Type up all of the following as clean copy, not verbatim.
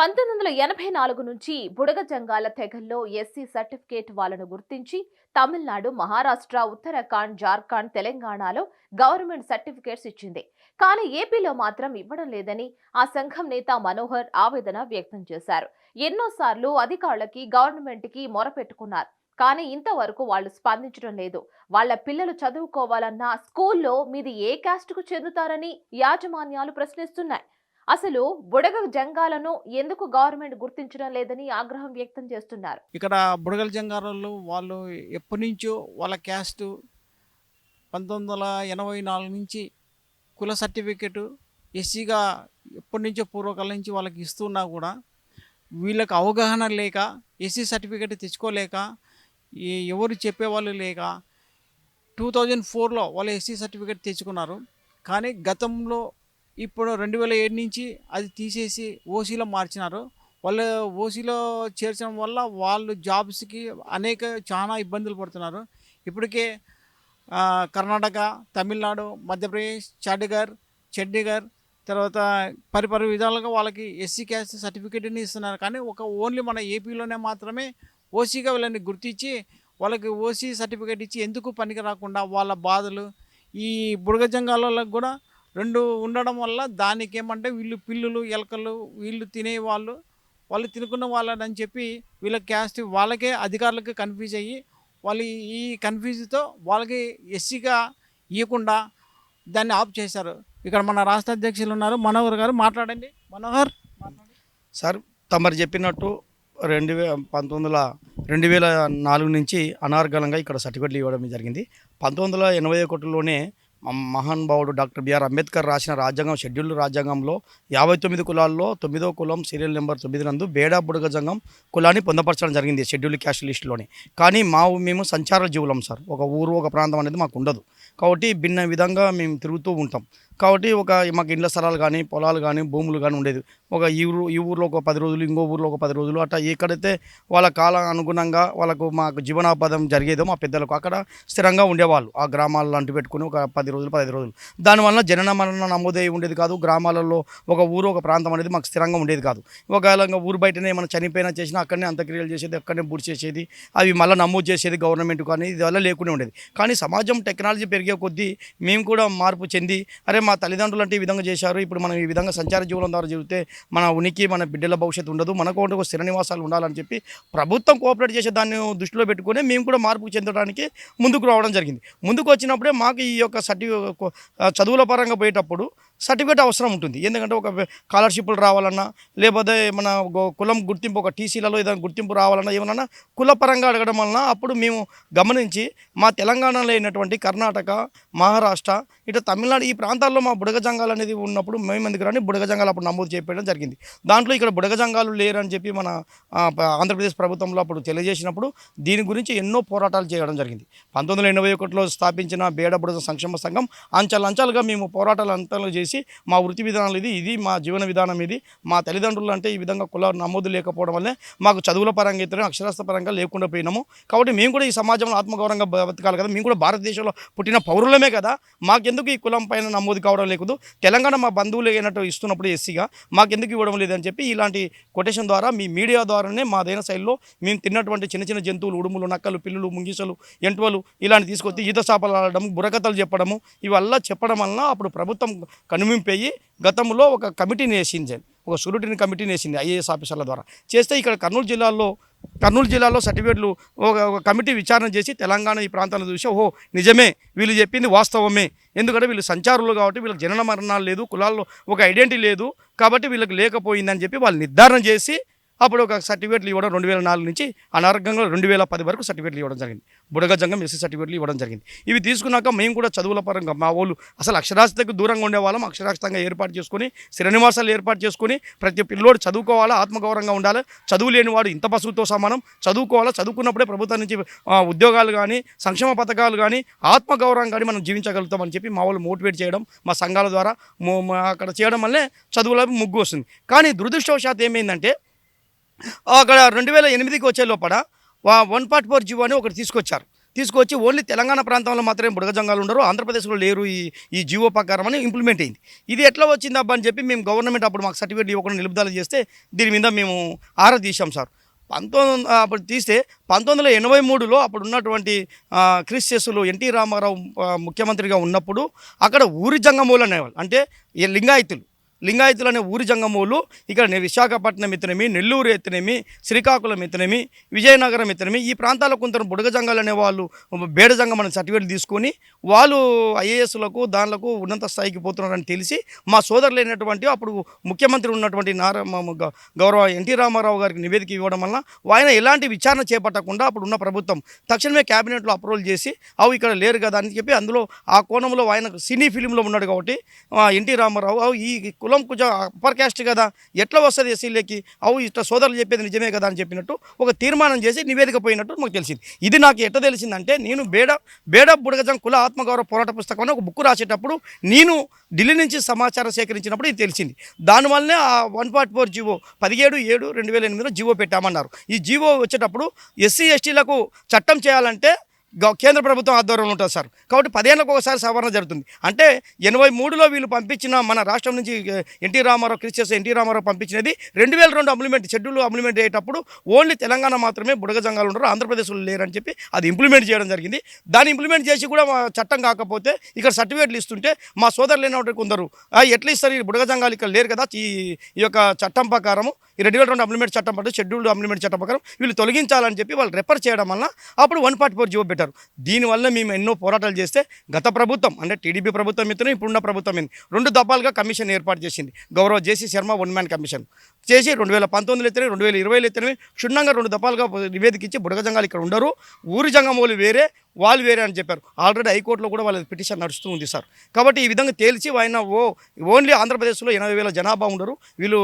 1984 నుంచి బుడగ Jangala తెగల్లో SC certificate వాళ్ళను గుర్తించి తమిళనాడు, మహారాష్ట్ర, ఉత్తరాఖండ్, జార్ఖండ్, తెలంగాణలో గవర్నమెంట్ సర్టిఫికేట్స్ ఇచ్చింది. కానీ ఏపీలో మాత్రం ఇవ్వడం లేదని ఆ సంఘం నేత మనోహర్ ఆవేదన వ్యక్తం చేశారు. ఎన్నోసార్లు అధికారులకి, గవర్నమెంట్కి మొరపెట్టుకున్నారు. కానీ ఇంతవరకు వాళ్ళు స్పందించడం లేదు. వాళ్ళ పిల్లలు చదువుకోవాలన్నా స్కూల్లో మీది ఏ క్యాస్ట్కు చెందుతారని యాజమాన్యాలు ప్రశ్నిస్తున్నాయి. అసలు బుడగ జంగాలను ఎందుకు గవర్నమెంట్ గుర్తించడం లేదని ఆగ్రహం వ్యక్తం చేస్తున్నారు. ఇక్కడ బుడగల జంగారోళ్ళు వాళ్ళు ఎప్పటినుంచో వాళ్ళ క్యాస్ట్ 1984 నుంచి కుల సర్టిఫికెట్ ఎస్సీగా ఎప్పటినుంచో పూర్వకాలం నుంచి వాళ్ళకి ఇస్తున్నా కూడా వీళ్ళకి అవగాహన లేక ఎస్సీ సర్టిఫికెట్ తెచ్చుకోలేక ఎవరు చెప్పేవాళ్ళు లేక 2004లో వాళ్ళు ఎస్సీ సర్టిఫికెట్ తెచ్చుకున్నారు. కానీ గతంలో ఇప్పుడు 2007 నుంచి అది తీసేసి ఓసీలో మార్చినారు. వాళ్ళు ఓసీలో చేర్చడం వల్ల వాళ్ళు జాబ్స్కి చాలా ఇబ్బందులు పడుతున్నారు. ఇప్పటికే కర్ణాటక, తమిళనాడు, మధ్యప్రదేశ్, చండీగఢ్ తర్వాత పరిపరి విధాలుగా వాళ్ళకి ఎస్సీ క్యాస్ట్ సర్టిఫికేట్ని ఇస్తున్నారు. కానీ ఓన్లీ మన ఏపీలోనే మాత్రమే ఓసీగా వీళ్ళని గుర్తించి వాళ్ళకి ఓసీ సర్టిఫికేట్ ఇచ్చి ఎందుకు పనికి రాకుండా వాళ్ళ బాధలు ఈ బుడగ జంగాలకు కూడా 2 ఉండడం వల్ల దానికి ఏమంటే వీళ్ళు పిల్లులు, ఎలకలు వీళ్ళు తినేవాళ్ళు, వాళ్ళు తినుకున్న వాళ్ళని చెప్పి వీళ్ళ క్యాస్ట్ వాళ్ళకే అధికారులకు కన్ఫ్యూజ్ అయ్యి వాళ్ళు ఈ కన్ఫ్యూజ్తో వాళ్ళకి ఎస్సీగా ఇవ్వకుండా దాన్ని ఆఫ్ చేశారు. ఇక్కడ మన రాష్ట్ర అధ్యక్షులు ఉన్నారు, మనోహర్ గారు. మాట్లాడండి మనోహర్. సార్, తమరు చెప్పినట్టు 2004 నుంచి అనార్గళంగా ఇక్కడ సర్టిఫికెట్లు ఇవ్వడం జరిగింది. 1981లోనే మహానుభావుడు డాక్టర్ బిఆర్ అంబేద్కర్ రాసిన రాజ్యాంగం షెడ్యూల్డ్ రాజ్యాంగంలో 59 కులాల్లో 9వ కులం సీరియల్ నెంబర్ 9 నందు బేడా బుడగ జంగం కులాన్ని పొందపరచడం జరిగింది షెడ్యూల్డ్ క్యాస్ట్ లిస్టులోని. కానీ మేము సంచార జీవులం సార్. ఒక ఊరు, ఒక ప్రాంతం అనేది మాకు ఉండదు. కాబట్టి భిన్న విధంగా మేము తిరుగుతూ ఉంటాం. కాబట్టి మాకు ఇండ్ల స్థలాలు కానీ, పొలాలు కానీ, భూములు కానీ ఉండేది. ఈ ఊరిలో ఒక 10 రోజులు, ఇంకో ఊరిలో ఒక 10 రోజులు, అట్లా ఎక్కడైతే వాళ్ళ కాలం అనుగుణంగా మాకు జీవనోపాధం జరిగేదో మా పెద్దలకు అక్కడ స్థిరంగా ఉండేవాళ్ళు. ఆ గ్రామాల్లో అంటు పెట్టుకుని ఒక 10 రోజులు, 15 రోజులు. దానివల్ల జనన మరణ నమోదై ఉండేది కాదు. గ్రామాలలో ఒక ఊరు, ఒక ప్రాంతం అనేది మాకు స్థిరంగా ఉండేది కాదు. ఒకవేళ ఊరు బయటనే ఏమైనా చనిపోయినా చేసినా అక్కడనే అంత్యక్రియలు చేసేది, అక్కడనే బుడి చేసేది, అవి మళ్ళీ నమోదు చేసేది గవర్నమెంట్. కానీ ఇది వల్ల లేకుండా ఉండేది. కానీ సమాజం టెక్నాలజీ పెరిగే కొద్దీ మేము కూడా మార్పు చెంది, అరే మా తల్లిదండ్రులు అంటే ఈ విధంగా చేశారు, ఇప్పుడు మనం ఈ విధంగా సంచార జీవనం ద్వారా జరిగితే మన ఉనికి, మన బిడ్డల భవిష్యత్తు ఉండదు, మనకు ఒక స్థిర నివాసాలు ఉండాలని చెప్పి ప్రభుత్వం కోఆపరేట్ చేసే దాన్ని దృష్టిలో పెట్టుకుని మేము కూడా మార్పు చెందడానికి ముందుకు రావడం జరిగింది. ముందుకు వచ్చినప్పుడే మాకు ఈ యొక్క చదువుల పరంగా పోయేటప్పుడు సర్టిఫికేట్ అవసరం ఉంటుంది. ఎందుకంటే ఒక స్కాలర్షిప్లు రావాలన్నా, లేకపోతే మన కులం గుర్తింపు, ఒక టీసీలలో ఏదైనా గుర్తింపు రావాలన్నా, ఏమన్నా కులపరంగా అడగడం వలన అప్పుడు మేము గమనించి మా తెలంగాణలో అయినటువంటి కర్ణాటక, మహారాష్ట్ర, ఇటు తమిళనాడు ఈ ప్రాంతాల్లో మా బుడగ జంగాలు అనేది ఉన్నప్పుడు మేము ఎందుకు రాని బుడగ జంగాలు అప్పుడు నమోదు చేయడం జరిగింది. దాంట్లో ఇక్కడ బుడగ జంగాలు లేరని చెప్పి మన ఆంధ్రప్రదేశ్ ప్రభుత్వంలో అప్పుడు తెలియజేసినప్పుడు దీని గురించి ఎన్నో పోరాటాలు చేయడం జరిగింది. 1981లో స్థాపించిన బేడ బుడగ సంక్షేమ సంఘం అంచెలంచెలుగా మేము పోరాటాలు అంతలు చేసి మా వృత్తి విధానాలు ఇది మా జీవన విధానం ఇది. మా తల్లిదండ్రులు అంటే ఈ విధంగా కుల నమోదు లేకపోవడం వల్లే మాకు చదువుల పరంగా ఇతర అక్షరాస్యత పరంగా లేకుండా పోయినాము. కాబట్టి మేము కూడా ఈ సమాజంలో ఆత్మగౌరవంగా బతకాలి కదా, మేము కూడా భారతదేశంలో పుట్టిన పౌరులమే కదా, మాకెందుకు ఈ కులం పైన నమోదు కావడం లేదు, తెలంగాణ మా బంధువులు అయినట్టు ఇస్తున్నప్పుడు ఎస్సీగా మాకెందుకు ఇవ్వడం లేదని చెప్పి ఇలాంటి కొటేషన్ ద్వారా మీ మీడియా ద్వారానే మాదైన శైలిలో మేము తిన్నటువంటి చిన్న చిన్న జంతువులు, ఉడుములు, నక్కలు, పిల్లులు, ముంగిసలు, ఎంటువలు ఇలాంటి తీసుకొచ్చి ఈత చేపలు ఆడడం, బుర్రకథలు చెప్పడము ఇవల్ల చెప్పడం వలన అప్పుడు ప్రభుత్వం కనుమింపయ్యి గతంలో ఒక కమిటీని వేసింది, ఒక షూరిటీని కమిటీని వేసింది ఐఏఎస్ ఆఫీసర్ల ద్వారా. చేస్తే ఇక్కడ కర్నూలు జిల్లాలో సర్టిఫికేట్లు ఒక కమిటీ విచారణ చేసి తెలంగాణ ఈ ప్రాంతాలను చూసి ఓహో నిజమే వీళ్ళు చెప్పింది వాస్తవమే, ఎందుకంటే వీళ్ళు సంచారులు కాబట్టి వీళ్ళకి జనన మరణాలు లేదు, కులాల్లో ఒక ఐడెంటిటీ లేదు కాబట్టి వీళ్ళకి లేకపోయిందని చెప్పి వాళ్ళు నిర్ధారణ చేసి అప్పుడు ఒక సర్టిఫికేట్లు ఇవ్వడం 2004 నుంచి అనారోగ్యంగా 2010 వరకు సర్టిఫికేట్లు ఇవ్వడం జరిగింది. బుడగ జంగం ఎస్సీ సర్టిఫికేట్లు ఇవ్వడం జరిగింది. ఇవి తీసుకున్నాక మేము కూడా చదువుల పరంగా మా వాళ్ళు అసలు అక్షరాస్యతకు దూరంగా ఉండేవాళ్ళం అక్షరాస్యతంగా ఏర్పాటు చేసుకుని స్థిర నివాసాలు ఏర్పాటు చేసుకుని ప్రతి పిల్లోడు చదువుకోవాలా, ఆత్మగౌరవంగా ఉండాలి, చదువు లేనివాడు ఇంత పశువుతో సమానం, చదువుకోవాలా, చదువుకున్నప్పుడే ప్రభుత్వం నుంచి ఉద్యోగాలు కానీ, సంక్షేమ పథకాలు కానీ, ఆత్మగౌరవం కానీ మనం జీవించగలుగుతామని చెప్పి మా వాళ్ళు మోటివేట్ చేయడం మా సంఘాల ద్వారా అక్కడ చేయడం వల్లే చదువుల ముగ్గు వస్తుంది. కానీ దురదృష్టవశాత్తు ఏమైందంటే అక్కడ 2008కి వచ్చే లోపల 144 జీవో అని ఒకటి తీసుకొచ్చారు. తీసుకొచ్చి ఓన్లీ తెలంగాణ ప్రాంతంలో మాత్రమే బుడగ జంగాలు ఉండరు, ఆంధ్రప్రదేశ్లో లేరు ఈ జీవో ప్రకారం అని ఇంప్లిమెంట్ అయింది. ఇది ఎట్లా వచ్చింది అబ్బా అని చెప్పి మేము గవర్నమెంట్ అప్పుడు మాకు సర్టిఫికేట్ ఇవ్వకుండా నిలుపుదల చేస్తే దీని మీద మేము ఆరా తీసాం సార్. అప్పుడు తీస్తే 1983లో అప్పుడు ఉన్నటువంటి క్రిస్టియన్స్లు ఎన్టీ రామారావు ముఖ్యమంత్రిగా ఉన్నప్పుడు అక్కడ ఊరి జంగమూలు అనేవాళ్ళు, అంటే లింగాయతులు అనే ఊరి జంగమూలు ఇక్కడ విశాఖపట్నం ఎత్తునేమి, నెల్లూరు ఎత్తునేమి, శ్రీకాకుళం ఎత్తునేమి, విజయనగరం ఎత్తునేమి ఈ ప్రాంతాల్లో కొంత బుడగ జంగాలు అనే వాళ్ళు బేడ జంగం అనే సర్టిఫికేట్ తీసుకొని వాళ్ళు ఐఏఎస్లకు దానిలకు ఉన్నత స్థాయికి పోతున్నారని తెలిసి మా సోదరులైనటువంటి అప్పుడు ముఖ్యమంత్రి ఉన్నటువంటి గౌరవ ఎన్టీ రామారావు గారికి నివేదిక ఇవ్వడం వల్ల ఆయన ఎలాంటి విచారణ చేపట్టకుండా అప్పుడు ఉన్న ప్రభుత్వం తక్షణమే క్యాబినెట్లో అప్రూవల్ చేసి అవి ఇక్కడ లేరు కదా అని చెప్పి అందులో ఆ కోణంలో ఆయన సినీ ఫిలింలో ఉన్నాడు కాబట్టి ఎన్టీ రామారావు ఈ కులం కొంచెం అప్పర్ క్యాస్ట్ కదా ఎట్లా వస్తుంది ఎస్సీలకి ఇట్లా సోదరులు చెప్పేది నిజమే కదా అని చెప్పినట్టు ఒక తీర్మానం చేసి నివేదిక పోయినట్టు మాకు తెలిసింది. ఇది నాకు ఎట్లా తెలిసిందంటే నేను బేడ బుడగజం కుల ఆత్మగౌరవ పోరాట పుస్తకం అని ఒక బుక్ రాసేటప్పుడు నేను ఢిల్లీ నుంచి సమాచారం సేకరించినప్పుడు ఇది తెలిసింది. దానివల్లనే ఆ 144 జీవో 17/7/2008లో జీవో పెట్టామన్నారు. ఈ జీవో వచ్చేటప్పుడు ఎస్సీ ఎస్టీలకు చట్టం చేయాలంటే కేంద్ర ప్రభుత్వం ఆధ్వర్యంలో ఉంటుంది సార్. కాబట్టి 10 ఏళ్ళకు ఒకసారి సవరణ జరుగుతుంది. అంటే 83లో వీళ్ళు పంపించిన మన రాష్ట్రం నుంచి ఎన్టీ రామారావు పంపించినది 2002 షెడ్యూల్ ఇంప్లిమెంట్ అయ్యేటప్పుడు ఓన్లీ తెలంగాణ మాత్రమే బుడగ జంగాలు ఉండరు, ఆంధ్రప్రదేశ్లో లేరని చెప్పి అది ఇంప్లిమెంట్ చేయడం జరిగింది. దాన్ని ఇంప్లిమెంట్ చేసి కూడా చట్టం కాకపోతే ఇక్కడ సర్టిఫికేట్లు ఇస్తుంటే మా సోదరులు లేనటువంటి కొందరు ఎట్లా ఇస్తారు ఈ బుడగ జంగాలు ఇక్కడ లేరు కదా, ఈ యొక్క చట్టం ప్రకారము ఈ 2002 అమెండ్మెంట్ చట్టం పట్టు షెడ్యూల్ అమెండ్మెంట్ చట్టం ప్రకారం వీళ్ళు తొలగించాలని చెప్పి వాళ్ళు రెఫర్ చేయడం వల్ల అప్పుడు 144 జీవో పెట్టారు. దీనివల్ల మేము ఎన్నో పోరాటాలు చేస్తే గత ప్రభుత్వం అంటే టీడీపీ ప్రభుత్వం ఇతను ఇప్పుడున్న ప్రభుత్వం 2 దఫాలుగా కమిషన్ ఏర్పాటు చేసింది. గౌరవ జేసీ శర్మ 1 మ్యాన్ కమిషన్ చేసి 2019లో ఎత్తే 2020లో ఎత్తేనే క్షుణ్ణంగా 2 దఫాలుగా నివేదిక ఇచ్చి బుడగ జంగాలు ఇక్కడ ఉండరు, ఊరి జంగమూలు వేరే వాళ్ళు వేరే అని చెప్పారు. ఆల్రెడీ హైకోర్టులో కూడా వాళ్ళ పిటిషన్ నడుస్తూ ఉంది సార్. కాబట్టి ఈ విధంగా తేల్చి ఆయన ఓన్లీ ఆంధ్రప్రదేశ్లో 80,000 జనాభా ఉండరు, వీళ్ళు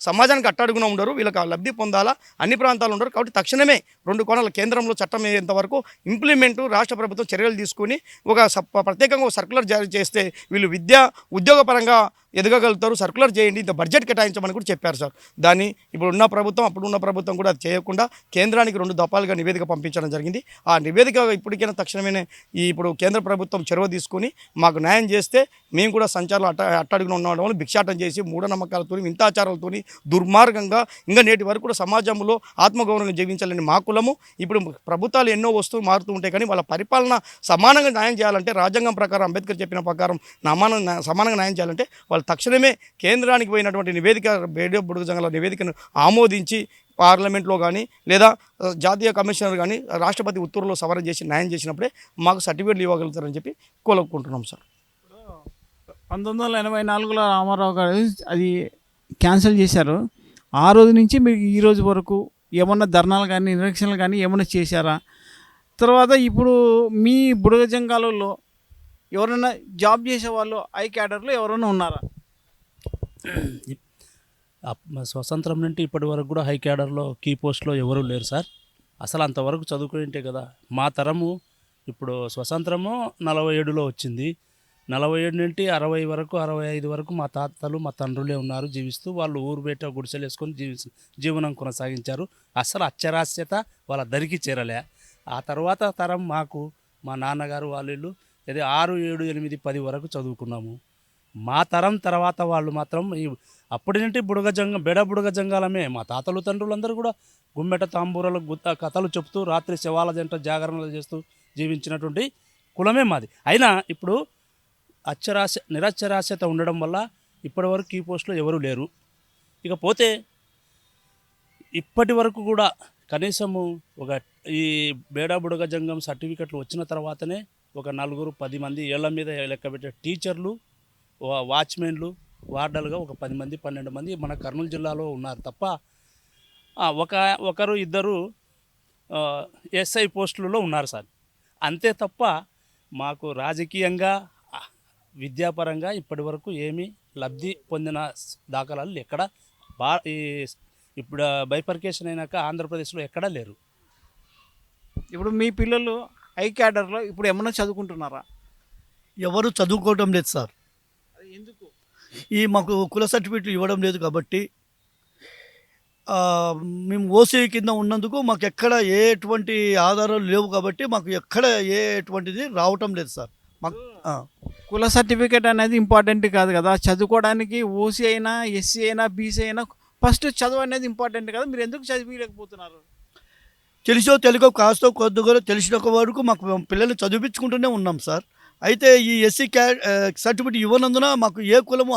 సమాజానికి అట్టడుగున ఉండరు, వీళ్ళకి లబ్ధి పొందాలా, అన్ని ప్రాంతాలు ఉండరు. కాబట్టి తక్షణమే 2 కోణాల కేంద్రంలో చట్టం అయ్యేంతవరకు ఇంప్లిమెంటు రాష్ట్ర ప్రభుత్వం చర్యలు తీసుకుని ప్రత్యేకంగా సర్కులర్ జారీ చేస్తే వీళ్ళు ఉద్యోగపరంగా ఎదగగలుగుతారు, సర్కులర్ చేయండి, ఇంత బడ్జెట్ కేటాయించమని కూడా చెప్పారు సార్. దాన్ని ఇప్పుడున్న ప్రభుత్వం అప్పుడున్న ప్రభుత్వం కూడా అది చేయకుండా కేంద్రానికి 2 దఫాలుగా నివేదిక పంపించడం జరిగింది. ఆ నివేదిక ఇప్పటికైనా తక్షణమే ఇప్పుడు కేంద్ర ప్రభుత్వం చొరవ తీసుకుని మాకు న్యాయం చేస్తే మేము కూడా సంచారం అట్టడుగున ఉండడం వల్ల భిక్షాటం చేసి మూఢనమ్మకాలతో వింతాచారాలతో దుర్మార్గంగా ఇంకా నేటి వరకు కూడా సమాజంలో ఆత్మగౌరవంగా జీవించాలని మా కులము. ఇప్పుడు ప్రభుత్వాలు ఎన్నో మారుతూ ఉంటాయి, కానీ వాళ్ళ పరిపాలన సమానంగా న్యాయం చేయాలంటే రాజ్యాంగం ప్రకారం అంబేద్కర్ చెప్పిన ప్రకారం సమానంగా న్యాయం చేయాలంటే వాళ్ళు తక్షణమే కేంద్రానికి పోయినటువంటి నివేదిక బేడ బుడగ జంగాల నివేదికను ఆమోదించి పార్లమెంట్లో కానీ లేదా జాతీయ కమిషనర్ కానీ రాష్ట్రపతి ఉత్తర్వులో సవరణ చేసి న్యాయం చేసినప్పుడే మాకు సర్టిఫికేట్లు ఇవ్వగలుగుతారని చెప్పి కోరుకుంటున్నాం సార్. 1984లో రామారావు గారు అది క్యాన్సిల్ చేశారు. ఆ రోజు నుంచి మీరు ఈ రోజు వరకు ఏమన్నా ధర్నాలు కానీ నిరీక్షణలు కానీ ఏమన్నా చేశారా? తర్వాత ఇప్పుడు మీ బుడగ జంగాలలో ఎవరైనా జాబ్ చేసేవాళ్ళు ఐ క్యాడర్లో ఎవరైనా ఉన్నారా? స్వతంత్రం నుండి ఇప్పటి వరకు కూడా హై క్యాడర్లో కీ పోస్ట్లో ఎవరూ లేరు సార్. అసలు అంతవరకు చదువుకుంటే కదా మా తరము. ఇప్పుడు స్వతంత్రము 47లో వచ్చింది. 47 నుండి 60 వరకు 65 వరకు మా తాతలు మా తండ్రులే ఉన్నారు జీవిస్తూ. వాళ్ళు ఊరు బయట గుడిసెలు వేసుకొని జీవనం కొనసాగించారు. అసలు అక్షరాస్యత వాళ్ళ దరికి చేరలే. ఆ తర్వాత తరం మాకు మా నాన్నగారు వాళ్ళు ఇది 6, 7, 8, 10 వరకు చదువుకున్నాము. మా తరం తర్వాత వాళ్ళు మాత్రం అప్పటి నుండి బెడ బుడగ జంగాలమే. మా తాతలు తండ్రులందరూ కూడా గుమ్మెట తాంబూరాలు కథలు చెప్తూ రాత్రి శవాల జంట జాగరణలు చేస్తూ జీవించినటువంటి కులమే మాది. అయినా ఇప్పుడు నిరక్షరాస్యత ఉండడం వల్ల ఇప్పటివరకు ఈ పోస్టులో ఎవరూ లేరు. ఇకపోతే ఇప్పటి వరకు కూడా కనీసము ఈ బేడా బుడగ జంగం సర్టిఫికెట్లు వచ్చిన తర్వాతనే ఒక 4-10 మంది ఏళ్ల మీద లెక్కబెట్టే టీచర్లు, వాచ్మెన్లు, వార్డర్లుగా ఒక 10 మంది 12 మంది మన కర్నూలు జిల్లాలో ఉన్నారు తప్ప ఒకరు ఇద్దరు ఎస్ఐ పోస్టులలో ఉన్నారు సార్. అంతే తప్ప మాకు రాజకీయంగా విద్యాపరంగా ఇప్పటి వరకు ఏమీ లబ్ధి పొందిన దాఖలాలు ఎక్కడ ఇప్పుడు బైఫర్కేషన్ అయినాక ఆంధ్రప్రదేశ్లో ఎక్కడా లేరు. ఇప్పుడు మీ పిల్లలు ఐ క్యాడర్లో ఇప్పుడు ఏమన్నా చదువుకుంటున్నారా? ఎవరు చదువుకోవడం లేదు సార్. ఎందుకు? మాకు కుల సర్టిఫికేట్లు ఇవ్వడం లేదు కాబట్టి మేము ఓసీ కింద ఉన్నందుకు మాకు ఎక్కడ ఎటువంటి ఆధారాలు లేవు కాబట్టి మాకు ఎక్కడ ఎటువంటిది రావటం లేదు సార్. మాకు కుల సర్టిఫికేట్ అనేది ఇంపార్టెంట్ కాదు కదా, చదువుకోవడానికి ఓసీ అయినా ఎస్సీ అయినా బీసీ అయినా ఫస్ట్ చదువు అనేది ఇంపార్టెంట్ కదా, మీరు ఎందుకు చదివిలేకపోతున్నారు? తెలిసో తెలియకో కాస్తో కొద్దిగా తెలిసిన వరకు మాకు పిల్లల్ని చదివించుకుంటూనే ఉన్నాం సార్. అయితే ఈ ఎస్సీ సర్టిఫికేట్ ఇవ్వనందున మాకు ఏ కులము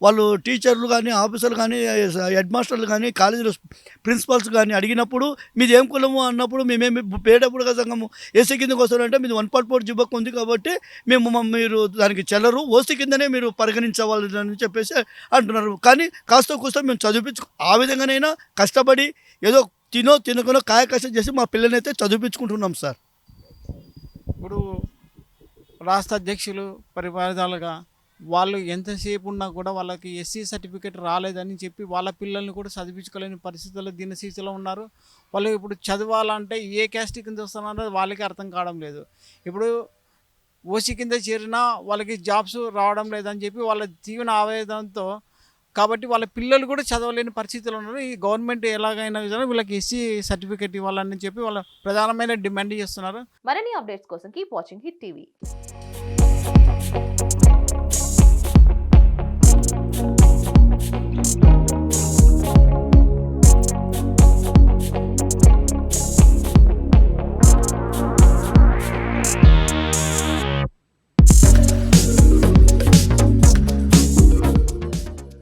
వాళ్ళు టీచర్లు కానీ ఆఫీసర్లు కానీ హెడ్ మాస్టర్లు కానీ కాలేజీలో ప్రిన్సిపల్స్ కానీ అడిగినప్పుడు మీది ఏం కులము అన్నప్పుడు మేమేమి పేదపుడుగా సంఘము ఎస్సీ కిందకి వస్తారంటే మీది 1.4 జిబ్బకు ఉంది కాబట్టి మీరు దానికి చెల్లరు, ఓసీ కిందనే మీరు పరిగణించవాలి అని చెప్పేసి అంటున్నారు. కానీ కాస్తో కూస్తో మేము ఆ విధంగానైనా కష్టపడి ఏదో తినకునో కాయ కష్టం చేసి మా పిల్లల్ని అయితే చదివించుకుంటున్నాం సార్. ఇప్పుడు రాష్ట్ర అధ్యక్షులు పరిపాలనగా వాళ్ళు ఎంతసేపు ఉన్నా కూడా వాళ్ళకి ఎస్సీ సర్టిఫికేట్ రాలేదని చెప్పి వాళ్ళ పిల్లల్ని కూడా చదివించుకోలేని పరిస్థితుల్లో దీనస్థితిలో ఉన్నారు. వాళ్ళు ఇప్పుడు చదవాలంటే ఏ క్యాస్ట్ కింద వస్తున్నారో వాళ్ళకి అర్థం కావడం లేదు. ఇప్పుడు ఓసీ కింద చేరినా వాళ్ళకి జాబ్స్ రావడం లేదని చెప్పి వాళ్ళ తీవ్ర ఆవేదనతో కాబట్టి వాళ్ళ పిల్లలు కూడా చదవలేని పరిస్థితులు ఉన్నారు. ఈ గవర్నమెంట్ ఎలాగైనా విధంగా వీళ్ళకి ఎస్సీ సర్టిఫికేట్ ఇవ్వాలని చెప్పి వాళ్ళ ప్రధానమైన డిమాండ్ చేస్తున్నారు. మరిన్ని అప్డేట్స్ కోసం కీప్ వాచింగ్ హిట్ టీవీ.